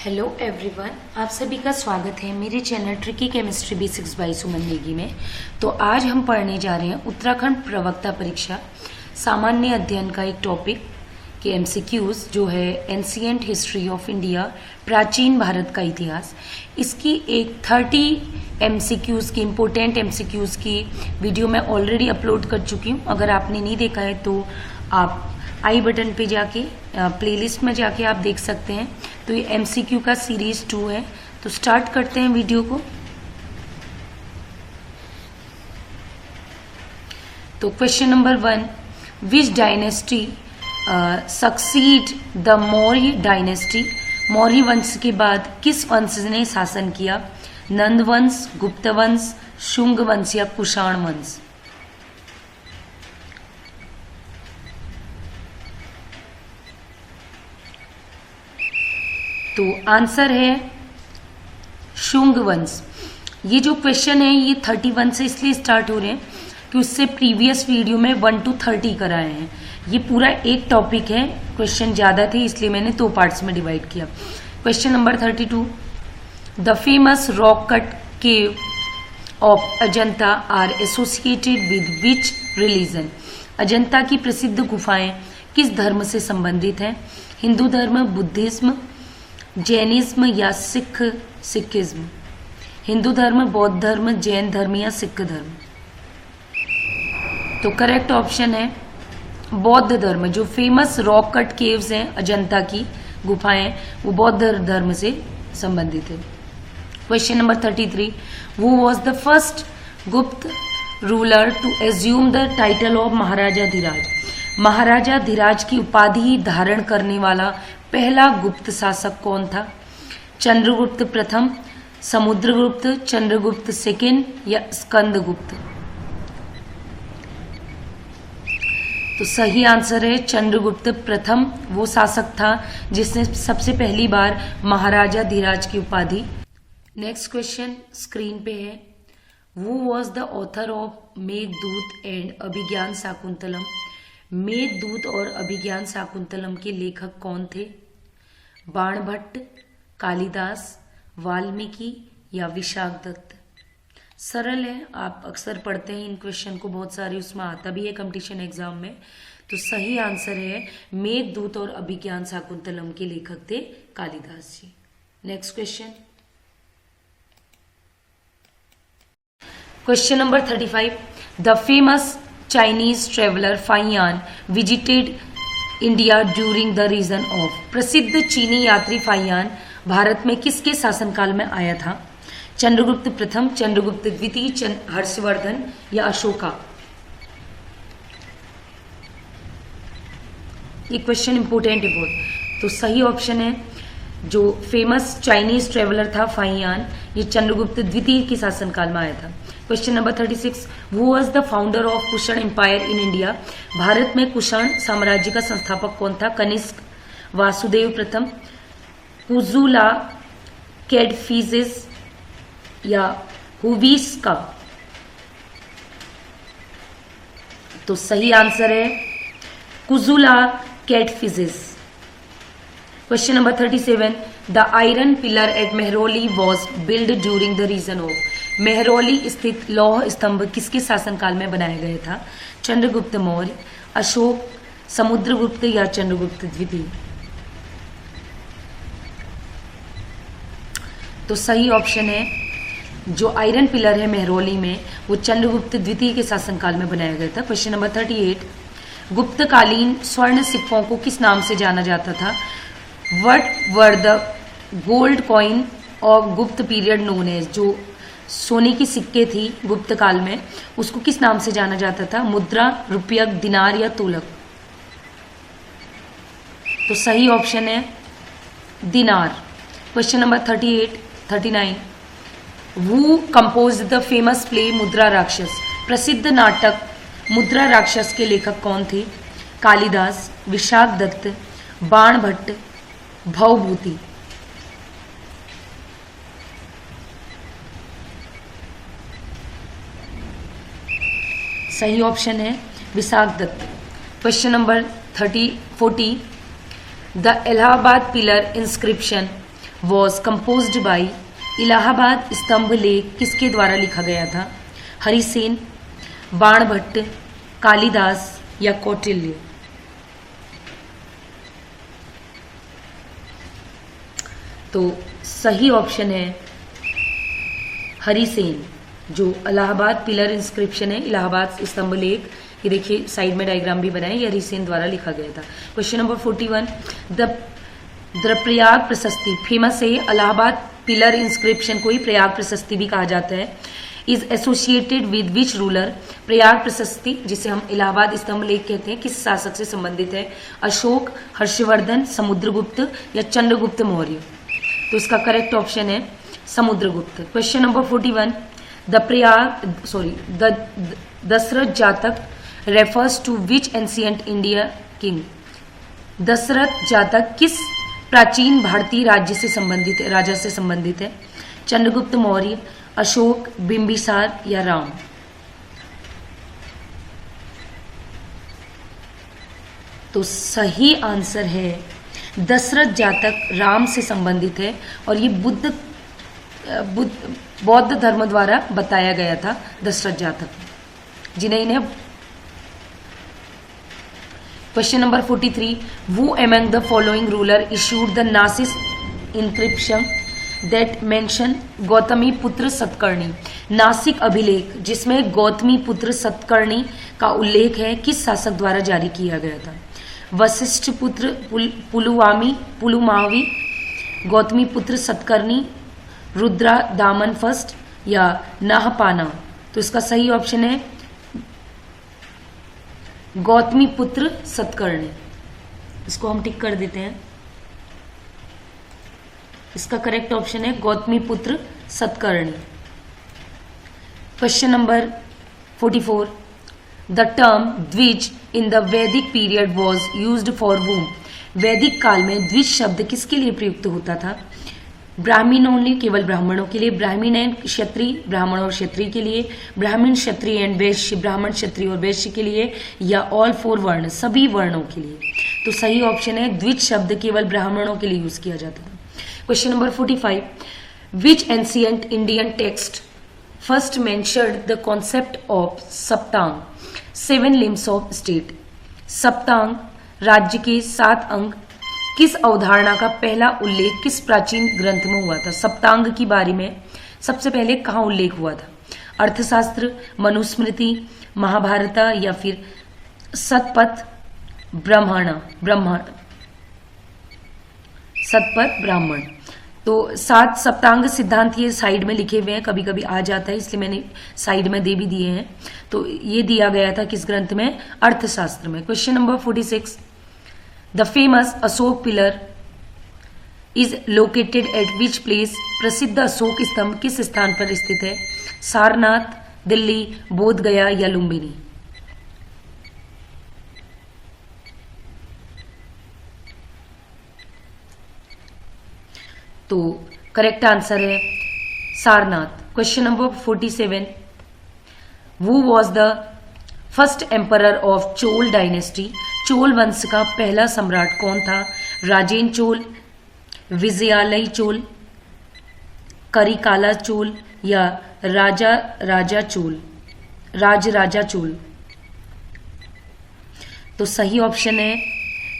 Hello everyone, आप सभी का स्वागत है मेरे channel tricky chemistry basics by Suman Negi में। तो आज हम पढ़ने जा रहे हैं उत्तराखंड प्रवक्ता परीक्षा सामान्य अध्ययन का एक टॉपिक के एमसीक्यूज जो है एंशिएंट हिस्ट्री ऑफ इंडिया, प्राचीन भारत का इतिहास। इसकी एक 30 एमसीक्यूज की इम्पोर्टेंट एमसीक्यूज की वीडियो मैं ऑलरेडी अपलोड कर चुकी हूँ। अगर आपने नहीं देखा है तो आप आई बटन पे जाके प्लेलिस्ट में जाके आप देख सकते हैं। तो ये एमसीक्यू का सीरीज 2 है। तो स्टार्ट करते हैं वीडियो को। तो question number 1, which dynasty succeed the Maurya dynasty? Maurya वंश के बाद किस वंश ने शासन किया? नंद वंश, गुप्त वंश, शुंग वंश या कुषाण वंश? तो आंसर है शुंग वंश। ये जो क्वेश्चन है ये 31 से इसलिए स्टार्ट हो रहे हैं कि उससे प्रीवियस वीडियो में 1 to 30 कराए हैं। ये पूरा एक टॉपिक है, क्वेश्चन ज़्यादा थे इसलिए मैंने 2 पार्ट्स में डिवाइड किया। Question number 32, the famous rock cut cave of Ajanta are associated with which religion? Ajanta की प्रसिद्ध गुफाएं किस धर्म से संबंधित हैं? हिंदू धर्म, बुद्धिज्म, जैनिज्म या सिखिज्म? हिंदू धर्म, बौद्ध धर्म, जैन धर्म या सिख धर्म? तो करेक्ट ऑप्शन है बौद्ध धर्म। जो फेमस रॉक कट केव्स हैं अजंता की गुफाएं वो बौद्ध धर्म से संबंधित है। Question number 33, who was the first Gupta ruler to assume the title of Maharaja Dhiraj? Maharaja Dhiraj की उपाधि धारण करने वाला पहला गुप्त शासक कौन था? चंद्रगुप्त प्रथम, समुद्रगुप्त, चंद्रगुप्त सेकेंड या स्कंदगुप्त? तो सही आंसर है चंद्रगुप्त प्रथम। वो शासक था जिसने सबसे पहली बार महाराजा धीराज की उपाधि। नेक्स्ट क्वेश्चन स्क्रीन पे है, who was the author of Meghdoot and Abhijnana Shakuntalam? Meghdoot और अभिज्ञान शाकुंतलम के लेखक कौन थे? बाणभट्ट, कालिदास, वाल्मीकि या विशाखदत्त? सरल है, आप अक्सर पढ़ते हैं इन क्वेश्चन को, बहुत सारे उसमें आता भी है कंपटीशन एग्जाम में। तो सही आंसर है मेघदूत और अभिज्ञान शाकुंतलम के लेखक थे Kalidas ji. Next question, question number 35, the famous Chinese traveller Fahien visited India during the reign of? प्रसिद्ध चीनी यात्री फाइयान भारत में किसके शासनकाल में आया था? चंद्रगुप्त प्रथम, चंद्रगुप्त द्वितीय, हर्षवर्धन या अशोका? ये क्वेश्चन इंपोर्टेंट है बहुत। तो सही ऑप्शन है जो फेमस चाइनीज ट्रेवलर था फाइयान, ये चंद्रगुप्त द्वितीय के शासनकाल में आया था। Question number 36, who was the founder of Kushan empire in India? Bharat में कुषाण साम्राज्य का संस्थापक कौन था? कनिष्क, वासुदेव प्रथम, कुजुला, कैडफिजेस या हुवीस्का? तो सही आंसर है Kujula Kadphises. Question number 37, the iron pillar at Mehrauli was build during the reign of? Mehrauli स्थित लौह स्तंभ किसके शासनकाल में बनाया गया था? चंद्रगुप्त मौर्य, अशोक, समुद्रगुप्त या चंद्रगुप्त द्वितीय? तो सही ऑप्शन है जो आयरन पिलर है मेहरौली में वो चंद्रगुप्त द्वितीय के शासनकाल में बनाया गया था। क्वेश्चन नंबर 38, गुप्तकालीन स्वर्ण सिक्कों को किस नाम से जाना जाता था? What were the gold coin of गुप्त पीरियड नोन एज? जो सोने की सिक्के थी गुप्त काल में उसको किस नाम से जाना जाता था? मुद्रा, रुपया, दिनार या तोलक? तो सही ऑप्शन है दिनार। Question number 39, who compose the famous play मुद्रा राक्षस? प्रसिद्ध नाटक मुद्रा राक्षस के लेखक कौन थे? कालिदास, विशाखदत्त, बाणभट्ट, भवभूति? सही ऑप्शन है Vishakhadatta. Question number 40, the Allahabad pillar inscription was composed by. Allahabad स्तंभ लेख किसके द्वारा लिखा गया था? हरिसेन, बाणभट्ट, कालिदास या कौटिल्य? तो सही ऑप्शन है हरिसेन। जो इलाहाबाद पिलर इंस्क्रिप्शन है, इलाहाबाद स्तंभ लेख, ये देखिए साइड में डायग्राम भी बनाए, ये हरिसेन द्वारा लिखा गया था। क्वेश्चन नंबर 41, द प्रयाग प्रशस्ति फेमस है। इलाहाबाद पिलर इंस्क्रिप्शन को ही प्रयाग प्रशस्ति भी कहा जाता है। Is associated with which ruler? Prayag प्रशस्ति जिसे हम इलाहाबाद स्तंभ लेख कहते हैं, किस शासक से संबंधित है? अशोक, हर्षवर्धन, समुद्रगुप्त या चंद्रगुप्त मौर्य? तो इसका करेक्ट ऑप्शन है Samudragupta. Question number 41, the Dasharatha Jataka refers to which ancient India king? Dasharatha Jataka किस प्राचीन भारतीय राज्य से संबंधित है, राजा से संबंधित है? चंद्रगुप्त मौर्य, अशोक, बिंबिसार या राम? तो सही आंसर है दशरथ जातक राम से संबंधित है और ये बौद्ध धर्म द्वारा बताया गया था दशरथ जातक, जिन्हें इन्हें। Question number 43, who among the following ruler issued the Nasis inscription that mention Gautami पुत्र सतकर्णी? नासिक अभिलेख जिसमें गौतमी पुत्र सतकर्णी का उल्लेख है, किस शासक द्वारा जारी किया गया था? वशिष्ठ पुत्र पुलुमावी, गौतमी पुत्र सतकर्णी, रुद्रा दामन फर्स्ट या नाहपाना? तो इसका सही ऑप्शन है गौतमी पुत्र सतकर्णी। इसको हम टिक कर देते हैं। इसका करेक्ट ऑप्शन है गौतमी पुत्र Satakarni. Question number 44, the term द्विज इन द वैदिक पीरियड वॉज यूज्ड फॉर वूम? वैदिक काल में द्विज शब्द किसके लिए प्रयुक्त होता था? ब्राह्मीण ओनली, केवल ब्राह्मणों के लिए, ब्राह्मीण एंड क्षत्रिय, ब्राह्मण और क्षत्रिय के लिए, ब्राह्मण क्षत्रिय एंड वैश्य, ब्राह्मण क्षत्रिय और वैश्य के लिए, या ऑल फोर वर्ण, सभी वर्णों के लिए? तो सही ऑप्शन है द्विज शब्द केवल ब्राह्मणों के लिए यूज किया जाता था। Question number 45, which ancient Indian text first mentioned the concept of Saptanga, 7 limbs of state? Saptanga राज्य के 7 अंग, किस अवधारणा का पहला उल्लेख किस प्राचीन ग्रंथ में हुआ था? सप्तांग की बारे में सबसे पहले कहाँ उल्लेख हुआ था? अर्थशास्त्र, मनुस्मृति, महाभारता या फिर सतपथ ब्राह्मण? तो 7 सप्तांग सिद्धांत ये साइड में लिखे हुए हैं, कभी कभी आ जाता है इसलिए मैंने साइड में दे भी दिए हैं। तो ये दिया गया था किस ग्रंथ में? अर्थशास्त्र में। Question number 46, the famous Ashok pillar is located at which place? प्रसिद्ध अशोक स्तंभ किस स्थान पर स्थित है? सारनाथ, दिल्ली, बोध गया या लुम्बिनी? तो करेक्ट आंसर है Sarnath. Question number 47, who was the first emperor of Chola dynasty? Chola वंश का पहला सम्राट कौन था? राजेन चोल, विजयालय चोल, करिकाला चोल या राजा चोल? तो सही ऑप्शन है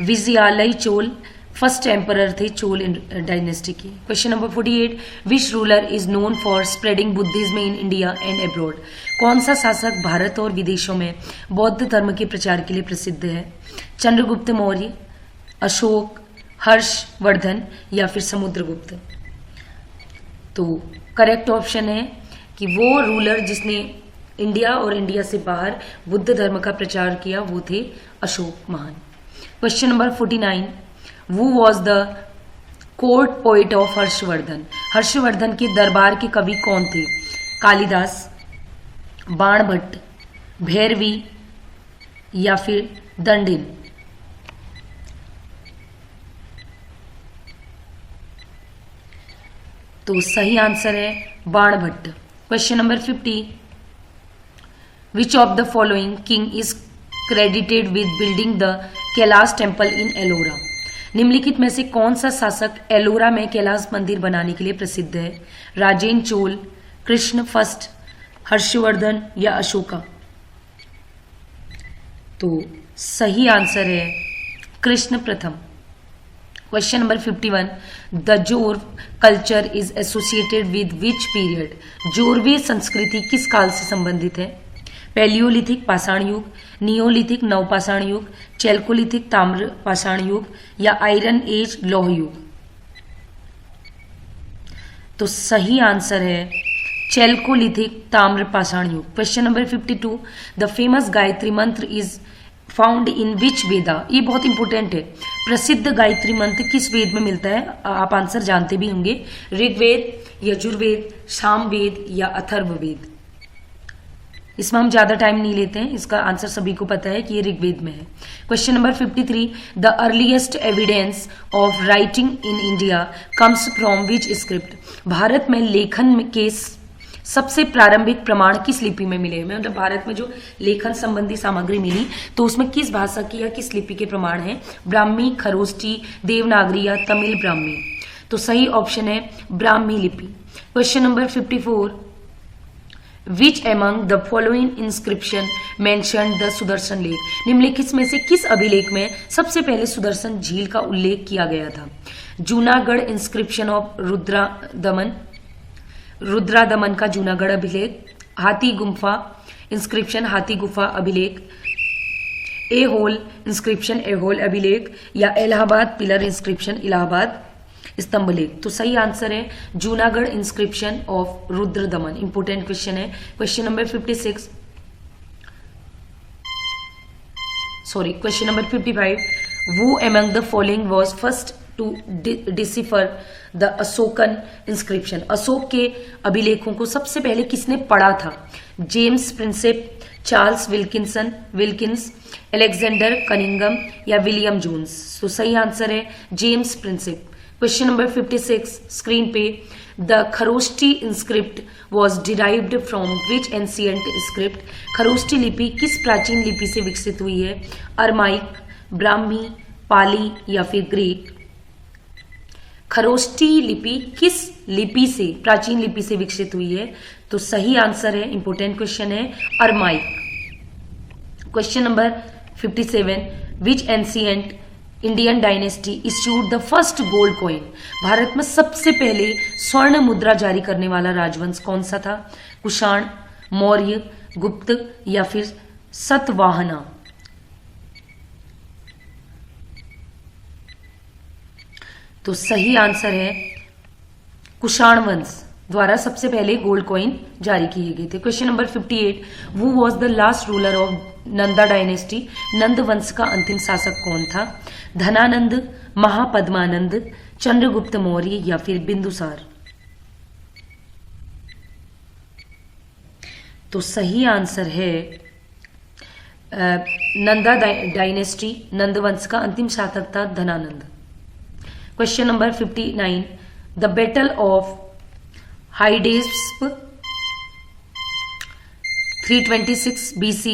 विजयालय चोल, फर्स्ट एम्परर थे चोल डायनेस्टी की। Question number 48, which ruler is known for spreading Buddhism in India and abroad? कौन सा शासक भारत और विदेशों में बौद्ध धर्म के प्रचार के लिए प्रसिद्ध है? चंद्रगुप्त मौर्य, अशोक, हर्षवर्धन या फिर समुद्रगुप्त? तो करेक्ट ऑप्शन है कि वो रूलर जिसने इंडिया और इंडिया से बाहर बुद्ध धर्म का प्रचार किया वो थे अशोक महान। Question number 49, Who was the court poet of Harshvardhan? Harshvardhan के दरबार के कवि कौन थे? कालिदास, बाणभट्ट, भैरवी या फिर दंडिन? तो सही आंसर है Banabhatta. Question number 50, which of the following king is credited with building the Kailash temple in Ellora? निम्नलिखित में से कौन सा शासक एलोरा में कैलाश मंदिर बनाने के लिए प्रसिद्ध है? राजेंद्र चोल, कृष्ण फर्स्ट, हर्षवर्धन या अशोका? तो सही आंसर है कृष्ण प्रथम। Question number 51, the Jorwe culture is associated with which period? Jorwe संस्कृति किस काल से संबंधित है? पैलियोलिथिक पाषाण युग, नियोलिथिक नवपाषाण युग, चैल्कोलिथिक ताम्र पाषाण युग या आयरन एज लौह युग? तो सही आंसर है चैल्कोलिथिक ताम्र पाषाण युग। Question number 52, the famous Gayatri मंत्र इज फाउंड इन विच वेदा? ये बहुत इंपॉर्टेंट है। प्रसिद्ध गायत्री मंत्र किस वेद में मिलता है? आप आंसर जानते भी होंगे। ऋग्वेद, यजुर्वेद, सामवेद या अथर्ववेद? इसमें हम ज्यादा टाइम नहीं लेते हैं, इसका आंसर सभी को पता है कि ये ऋग्वेद में है। Question number 53, the earliest evidence of writing in India comes from which script? Bharat में लेखन के सबसे प्रारंभिक प्रमाण किस लिपि में मिले? मतलब भारत में जो लेखन संबंधी सामग्री मिली तो उसमें किस भाषा की या किस लिपि के प्रमाण हैं? ब्राह्मी, खरोष्टी, देवनागरी या तमिल ब्राह्मी? तो सही ऑप्शन है ब्राह्मी लिपि। Question number 54, which among the following inscription mention the Sudarshan lake? निम्नलिखित में से किस अभिलेख में सबसे पहले सुदर्शन झील का उल्लेख किया गया था? जूनागढ़ इंस्क्रिप्शन ऑफ रुद्रादमन का जूनागढ़ अभिलेख, हाथी गुम्फा इंस्क्रिप्शन हाथी गुफा अभिलेख, ए होल इंस्क्रिप्शन ए होल अभिलेख या इलाहाबाद पिलर इंस्क्रिप्शन इलाहाबाद स्तंभ लेख? तो सही आंसर है Junagadh inscription of Rudradaman. Important question है। Question number 56, sorry question number 55, who among the following was first to decipher the Ashokan inscription? Ashoka के अभिलेखों को सबसे पहले किसने पढ़ा था? James Prinsep, Charles Wilkins, Alexander Cunningham या विलियम जोन्स? तो सही आंसर है James Prinsep. Question number 56, screen पे, the Kharosthi inscript was derived from which ancient script? Kharosthi लिपि किस प्राचीन लिपि से विकसित हुई है? अरमाइक, ब्राह्मी, पाली या फिर ग्रीक? खरोष्टी लिपि किस लिपि से, प्राचीन लिपि से विकसित हुई है? तो सही आंसर है, इंपोर्टेंट क्वेश्चन है, Aramaic. Question number 57, which ancient Indian dynasty issued the first gold coin? Bharat में सबसे पहले स्वर्ण मुद्रा जारी करने वाला राजवंश कौन सा था? कुषाण, मौर्य, गुप्त या फिर सतवाहना? तो सही आंसर है कुषाण वंश द्वारा सबसे पहले गोल्ड कॉइन जारी किए गए थे। Question number 58, who was the last ruler of Nanda dynasty? Nanda वंश का अंतिम शासक कौन था? धनानंद, महापद्मानंद, चंद्रगुप्त मौर्य या फिर बिंदुसार? तो सही आंसर है नंदा डायनेस्टी, नंद वंश का अंतिम शासक था Dhanananda. Question number 59, the battle of Hydaspes 326 BC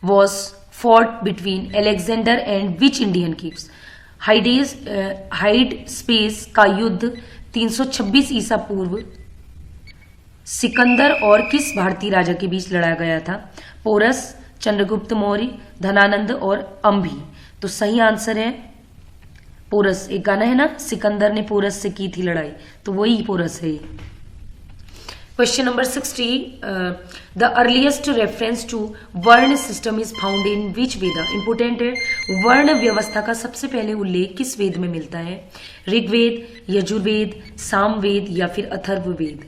was fought between Alexander and which Indian kings? Hide space का युद्ध 326 ईसा पूर्व सिकंदर और किस भारतीय राजा के बीच लड़ा गया था? पोरस, चंद्रगुप्त मौर्य, धनानंद और अंभी? तो सही आंसर है पोरस। एक गाना है ना, सिकंदर ने पोरस से की थी लड़ाई, तो वही पोरस है। Question number 60, the earliest reference to varna system is found in which Veda? Important है, वर्ण व्यवस्था का सबसे पहले उल्लेख किस वेद में मिलता है? ऋग्वेद, यजुर्वेद, सामवेद या फिर अथर्ववेद?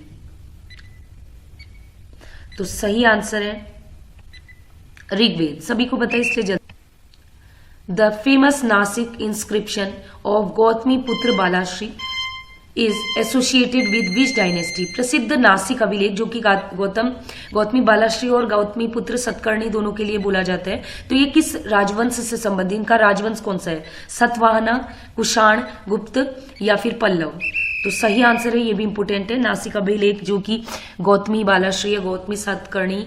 तो सही आंसर है ऋग्वेद। सभी को पता है इसलिए जल्दी। The famous Nashik inscription of Gautami putra Balashri is associated with which dynasty? प्रसिद्ध नासिक अभिलेख जो कि गौतमी बालाश्री और गौतमी पुत्र सतकर्णी दोनों के लिए बोला जाता है, तो ये किस राजवंश से संबंधित? इनका राजवंश कौन सा है? सतवाहना, कुषाण, गुप्त या फिर पल्लव? तो सही आंसर है, ये भी इंपोर्टेंट है, नासिक अभिलेख जो कि गौतमी बालाश्री या गौतमी सतकर्णी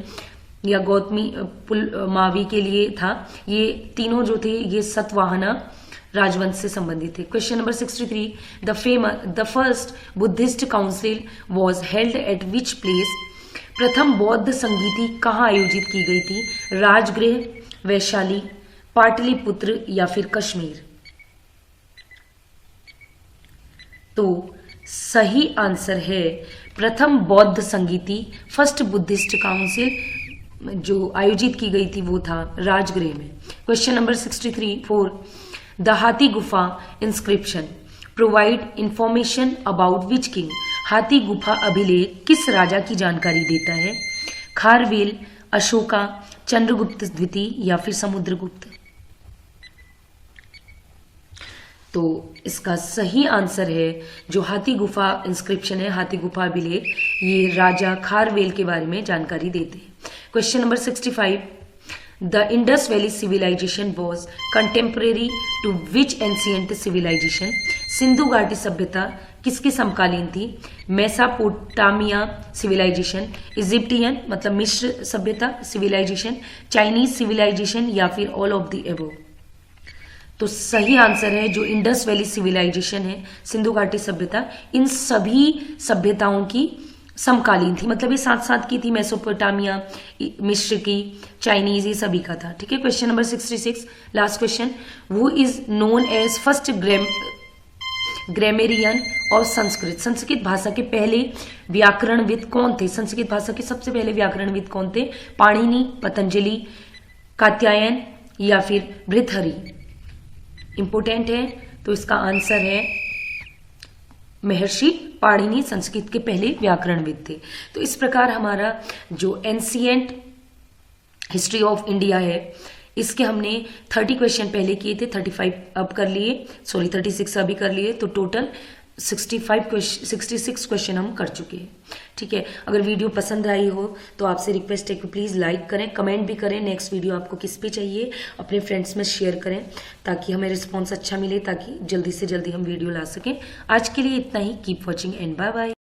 या गौतमी पुलमावी के लिए था। ये तीनों जो थे ये सतवाहना राजवंश से संबंधित थे। Question number 63, the first Buddhist council was held at which place? प्रथम बौद्ध संगीति कहाँ आयोजित की गई थी? राजगृह, वैशाली, पाटलिपुत्र या फिर कश्मीर? तो सही आंसर है प्रथम बौद्ध संगीति, फर्स्ट बुद्धिस्ट काउंसिल जो आयोजित की गई थी वो था राजगृह में। क्वेश्चन नंबर 63, 4, द हाथी गुफा inscription provide information about which king? हाथी गुफा अभिलेख किस राजा की जानकारी देता है? खारवेल, अशोका, चंद्रगुप्त द्वितीय या फिर समुद्रगुप्त? तो इसका सही आंसर है जो हाथी गुफा इंस्क्रिप्शन है, हाथी गुफा अभिलेख, ये राजा खारवेल के बारे में जानकारी देते हैं। Question number 65, the Indus valley civilisation was contemporary to which ancient civilisation? Sindhu घाटी सभ्यता किसके समकालीन थी? मेसोपोटामिया सिविलाइजेशन, इजिप्टियन मतलब मिस्र सभ्यता सिविलाइजेशन, चाइनीज सिविलाइजेशन या फिर ऑल ऑफ द एबव? तो सही आंसर है जो इंडस वैली सिविलाइजेशन है, सिंधु घाटी सभ्यता, इन सभी सभ्यताओं की समकालीन थी, मतलब ये साथ साथ की थी। मेसोपोटामिया, मिस्र की, चाइनीज, ये सभी का था। ठीक है। Question number 66, last question, who is known as first grammarian और संस्कृत? संस्कृत भाषा के पहले व्याकरणविद कौन थे? संस्कृत भाषा के सबसे पहले व्याकरणविद कौन थे? पाणिनि, पतंजलि, कात्यायन या फिर भृतहरि? इंपोर्टेंट है, तो इसका आंसर है महर्षि पाणिनि संस्कृत के पहले व्याकरणविद थे। तो इस प्रकार हमारा जो एंशिएंट हिस्ट्री ऑफ इंडिया है, इसके हमने 30 क्वेश्चन पहले किए थे, 35 अब कर लिए, 36 अभी कर लिए, तो टोटल 66 क्वेश्चन हम कर चुके हैं। ठीक है। अगर वीडियो पसंद आई हो तो आपसे रिक्वेस्ट है कि प्लीज़ लाइक करें, कमेंट भी करें, नेक्स्ट वीडियो आपको किस पे चाहिए अपने फ्रेंड्स में शेयर करें ताकि हमें रिस्पॉन्स अच्छा मिले, ताकि जल्दी से जल्दी हम वीडियो ला सकें। आज के लिए इतना ही। Keep watching and bye bye.